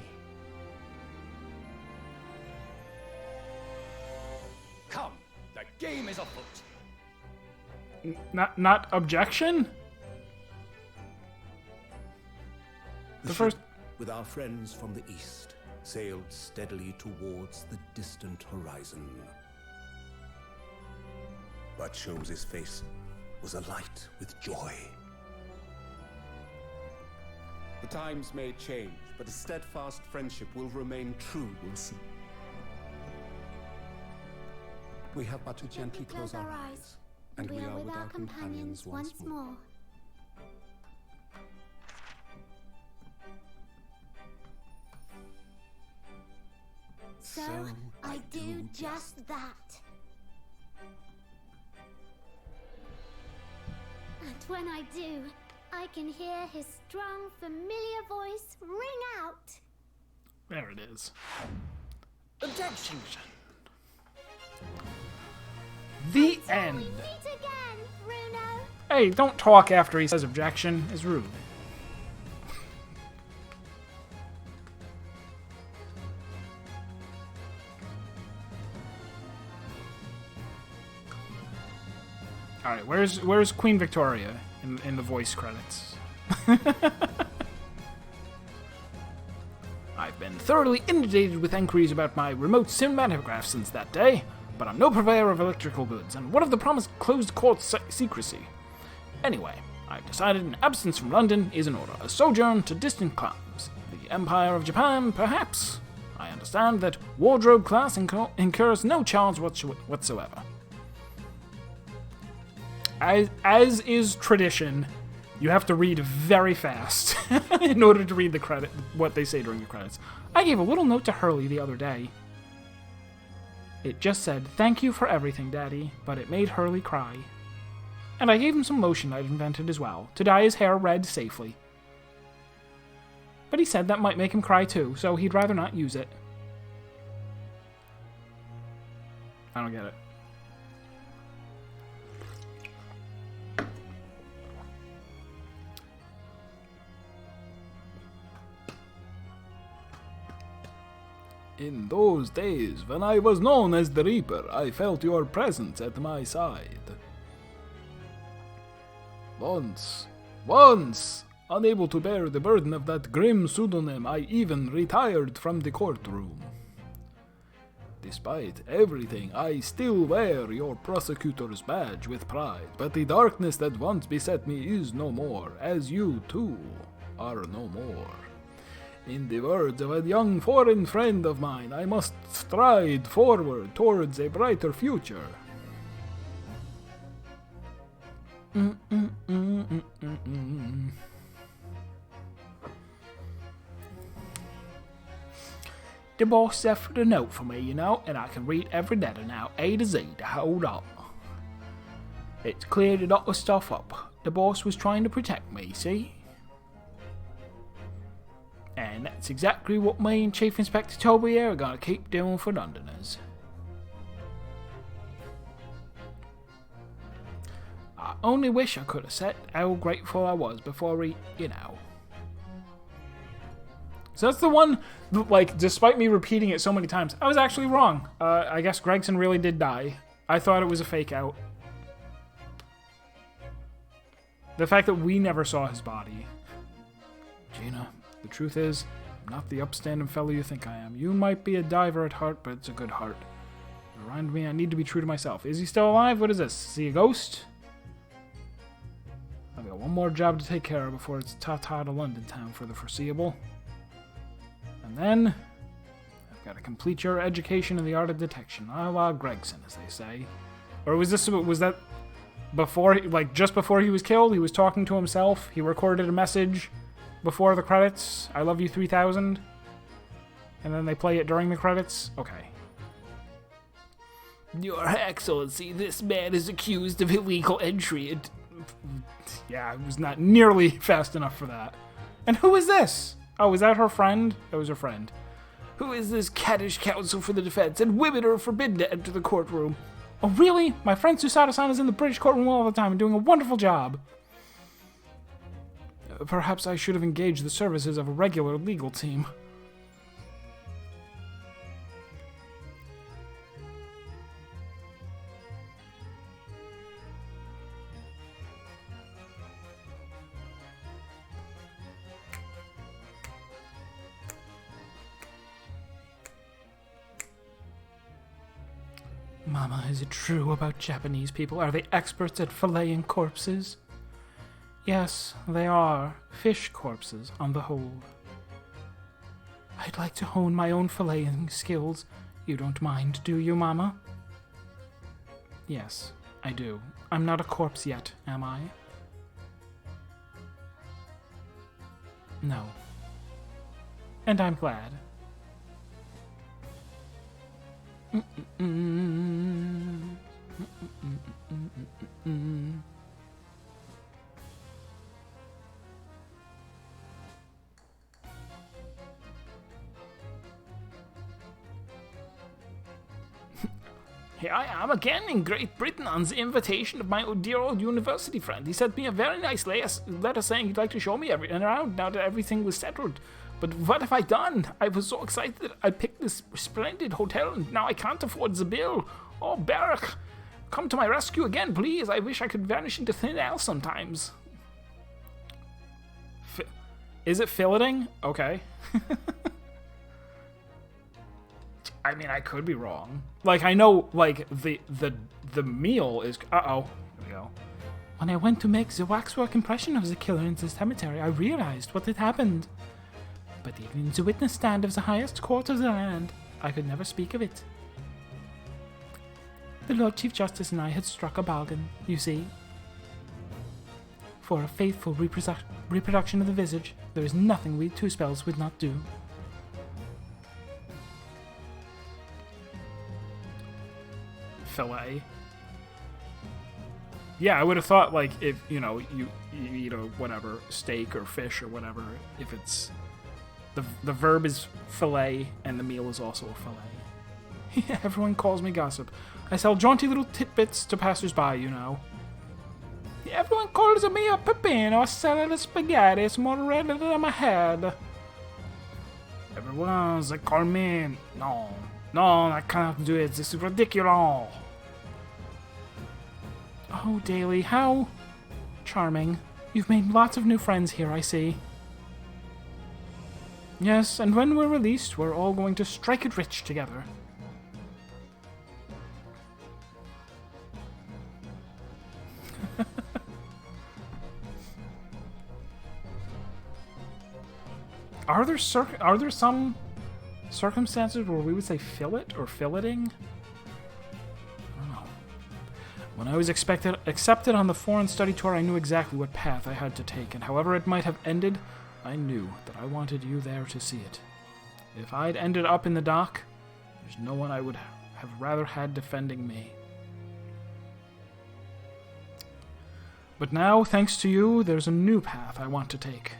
Come, the game is afoot. Not objection? The first... With our friends from the east. sailed steadily towards the distant horizon. But Sholmes' face was alight with joy. The times may change, but a steadfast friendship will remain true, we'll see. We have but to gently close our eyes, and we are with our companions once more. So I do just that. And when I do, I can hear his strong, familiar voice ring out. There it is. Objection! The Until end. we meet again, Bruno. Hey, don't talk after he says objection. It's rude. All right, where's Queen Victoria in the voice credits? I've been thoroughly inundated with inquiries about my remote cinematograph since that day, but I'm no purveyor of electrical goods, and what of the promised closed court secrecy? Anyway, I've decided an absence from London is in order, a sojourn to distant climes. The Empire of Japan, perhaps? I understand that wardrobe class incurs no charge whatsoever. As is tradition, you have to read very fast in order to read what they say during the credits. I gave a little note to Hurley the other day. It just said, "Thank you for everything, Daddy," but it made Hurley cry. And I gave him some lotion I'd invented as well, to dye his hair red safely. But he said that might make him cry too, so he'd rather not use it. I don't get it. In those days, when I was known as the Reaper, I felt your presence at my side. Once, unable to bear the burden of that grim pseudonym, I even retired from the courtroom. Despite everything, I still wear your prosecutor's badge with pride, but the darkness that once beset me is no more, as you, too, are no more. In the words of a young foreign friend of mine, I must stride forward towards a brighter future. The boss left a note for me, you know, and I can read every letter now, A to Z, to hold up. It's cleared a lot of stuff up. The boss was trying to protect me, see? And that's exactly what me and Chief Inspector Toby here are gonna keep doing for Londoners. I only wish I could have said how grateful I was before he, you know. So that's the one, like, despite me repeating it so many times, I was actually wrong. I guess Gregson really did die. I thought it was a fake out. The fact that we never saw his body. Gina, the truth is, I'm not the upstanding fellow you think I am. You might be a diver at heart, but it's a good heart. You remind me I need to be true to myself. Is he still alive? What is this? Is he a ghost? I've got one more job to take care of before it's ta-ta to London town for the foreseeable. And then, I've got to complete your education in the art of detection, a la Gregson, as they say. Or was that before, like, just before he was killed? He was talking to himself. He recorded a message before the credits. I love you 3000. And then they play it during the credits. Okay. Your Excellency, this man is accused of illegal entry. Yeah, it was not nearly fast enough for that. And who is this? Oh, was that her friend? That was her friend. Who is this caddish counsel for the defense? And women are forbidden to enter the courtroom. Oh, really? My friend Susato-san is in the British courtroom all the time and doing a wonderful job. Perhaps I should have engaged the services of a regular legal team. Mama, is it true about Japanese people? Are they experts at filleting corpses? Yes, they are. Fish corpses, on the whole. I'd like to hone my own filleting skills. You don't mind, do you, Mama? Yes, I do. I'm not a corpse yet, am I? No. And I'm glad. Here I am again in Great Britain on the invitation of my dear old university friend. He sent me a very nice letter saying he'd like to show me around now that everything was settled. But what have I done? I was so excited that I picked this splendid hotel and now I can't afford the bill. Oh, Barak, come to my rescue again, please. I wish I could vanish into thin air sometimes. Is it filleting? Okay. I mean, I could be wrong. Like, I know, like, the meal is... Uh-oh. Here we go. When I went to make the waxwork impression of the killer in the cemetery, I realized what had happened. But even in the witness stand of the highest court of the land, I could never speak of it. The Lord Chief Justice and I had struck a bargain, you see. For a faithful reproduction of the visage, there is nothing we two spells would not do. Fillet. Yeah, I would have thought, like, if, you know, you eat a whatever, steak or fish or whatever, if it's... The verb is fillet, and the meal is also a fillet. Everyone calls me gossip. I sell jaunty little tidbits to passers-by, you know. Everyone calls me a pepino, salad of spaghetti, it's mozzarella than my head. Everyone's like, call me... No, I can't do it, this is ridiculous. Oh, Daly, how charming. You've made lots of new friends here, I see. Yes, and when we're released, we're all going to strike it rich together. Are there some circumstances where we would say fillet or filleting? I don't know. When I was accepted on the foreign study tour, I knew exactly what path I had to take, and however it might have ended, I knew that I wanted you there to see it. If I'd ended up in the dock, there's no one I would have rather had defending me. But now, thanks to you, there's a new path I want to take.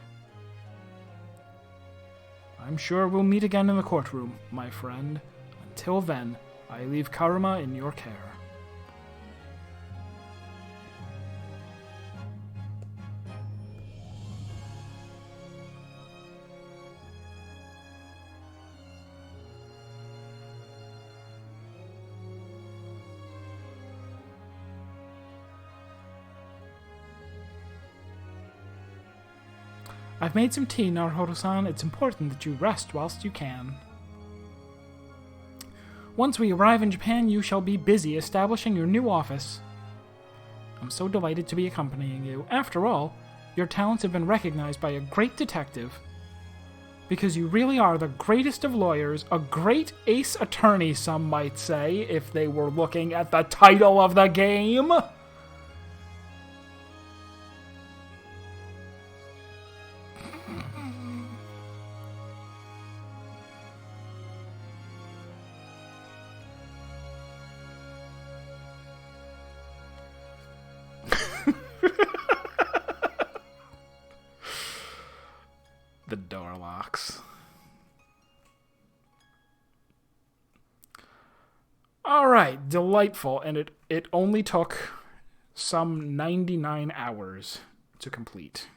I'm sure we'll meet again in the courtroom, my friend. Until then, I leave Karuma in your care. I've made some tea, Naruhodo-san. It's important that you rest whilst you can. Once we arrive in Japan, you shall be busy establishing your new office. I'm so delighted to be accompanying you. After all, your talents have been recognized by a great detective. Because you really are the greatest of lawyers, a great ace attorney, some might say, if they were looking at the title of the game. The door locks. Alright, delightful. And it only took some 99 hours to complete.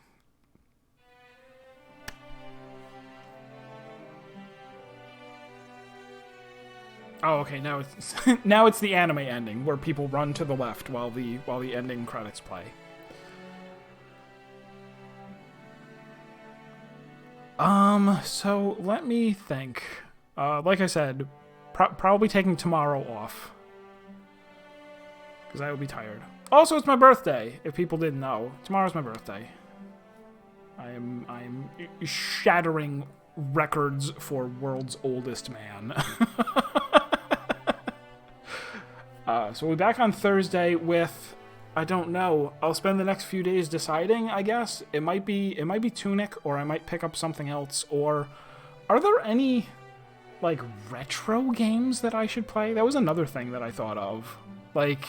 Oh, okay, now it's now it's the anime ending where people run to the left while the ending credits play. So let me think. Like I said, probably taking tomorrow off. because I will be tired. Also, it's my birthday, if people didn't know. Tomorrow's my birthday. I am shattering records for world's oldest man. So we'll be back on Thursday with, I don't know, I'll spend the next few days deciding, I guess. It might be Tunic, or I might pick up something else, or are there any, like, retro games that I should play? That was another thing that I thought of. Like,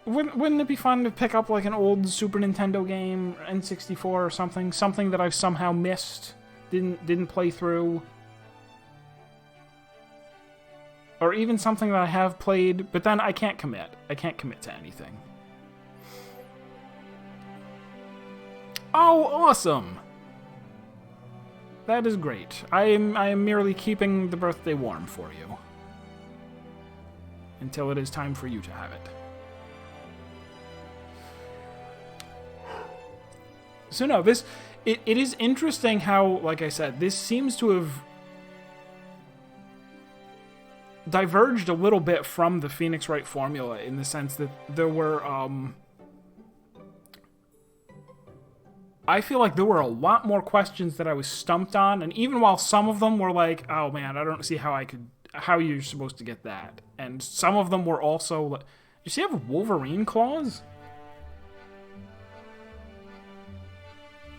wouldn't it be fun to pick up, like, an old Super Nintendo game, N64 or something? Something that I've somehow missed, didn't play through. Or even something that I have played, but then I can't commit. I can't commit to anything. Oh, awesome! That is great. I am merely keeping the birthday warm for you. Until it is time for you to have it. So no, it is interesting how, like I said, this seems to have diverged a little bit from the Phoenix Wright formula in the sense that there were, I feel like there were a lot more questions that I was stumped on, and even while some of them were like, oh man, I don't see how you're supposed to get that. And some of them were also, like, you see I have Wolverine claws?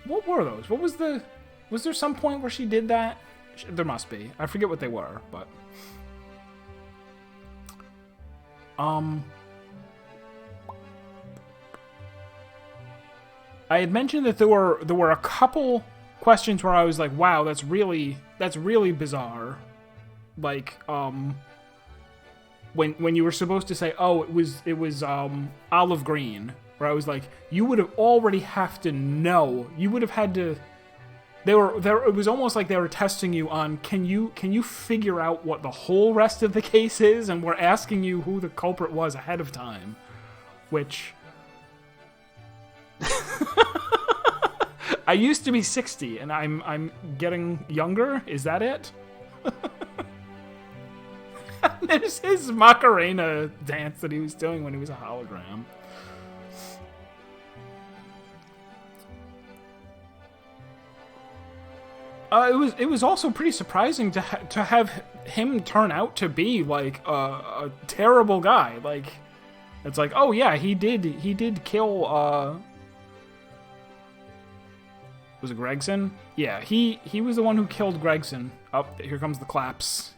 What were those? Was there some point where she did that? There must be. I forget what they were, but I had mentioned that there were a couple questions where I was like, wow, that's really bizarre. Like, when you were supposed to say, oh, it was olive green, where I was like, you would have already have to know. You would have had to. It was almost like they were testing you on, can you figure out what the whole rest of the case is, and we're asking you who the culprit was ahead of time, which I used to be 60 and I'm getting younger. Is that it? There's his Macarena dance that he was doing when he was a hologram. It was also pretty surprising to have him turn out to be like a terrible guy. Like, it's like, oh yeah, he did kill. Was it Gregson? Yeah, he was the one who killed Gregson. Oh, here comes the claps.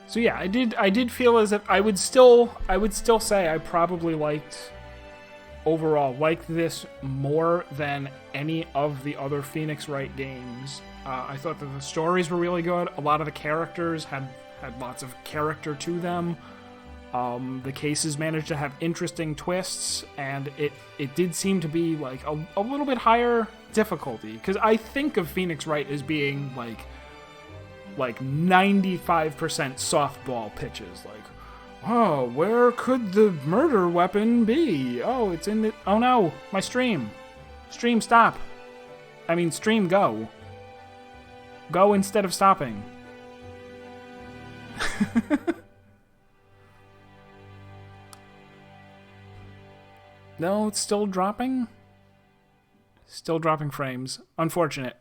So yeah, I did feel as if I would still say I probably liked this more than any of the other Phoenix Wright games. I thought that the stories were really good. A lot of the characters had lots of character to them. The cases managed to have interesting twists, and it did seem to be like a little bit higher difficulty, because I think of Phoenix Wright as being like 95% softball pitches. Like, oh, where could the murder weapon be? Oh, it's in the... Oh no, my stream. Stream, stop. I mean, stream, go. Go instead of stopping. No, it's still dropping? Still dropping frames. Unfortunate.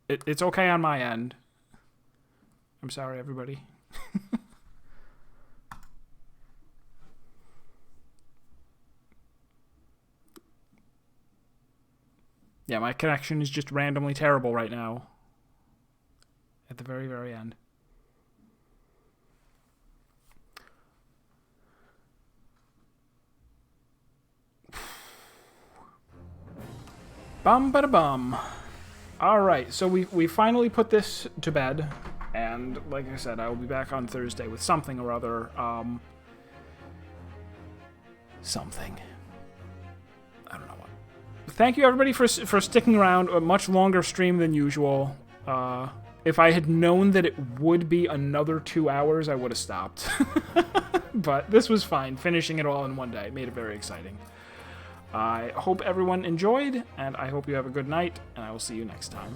It's okay on my end. I'm sorry, everybody. Yeah, my connection is just randomly terrible right now. At the very, very end. Bum bada bum. Alright, so we finally put this to bed. And like I said, I will be back on Thursday with something or other. Something. I don't know what. thank you everybody for sticking around. A much longer stream than usual. If I had known that it would be another 2 hours, I would have stopped. But this was fine. Finishing it all in one day made it very exciting. I hope everyone enjoyed, and I hope you have a good night, and I will see you next time.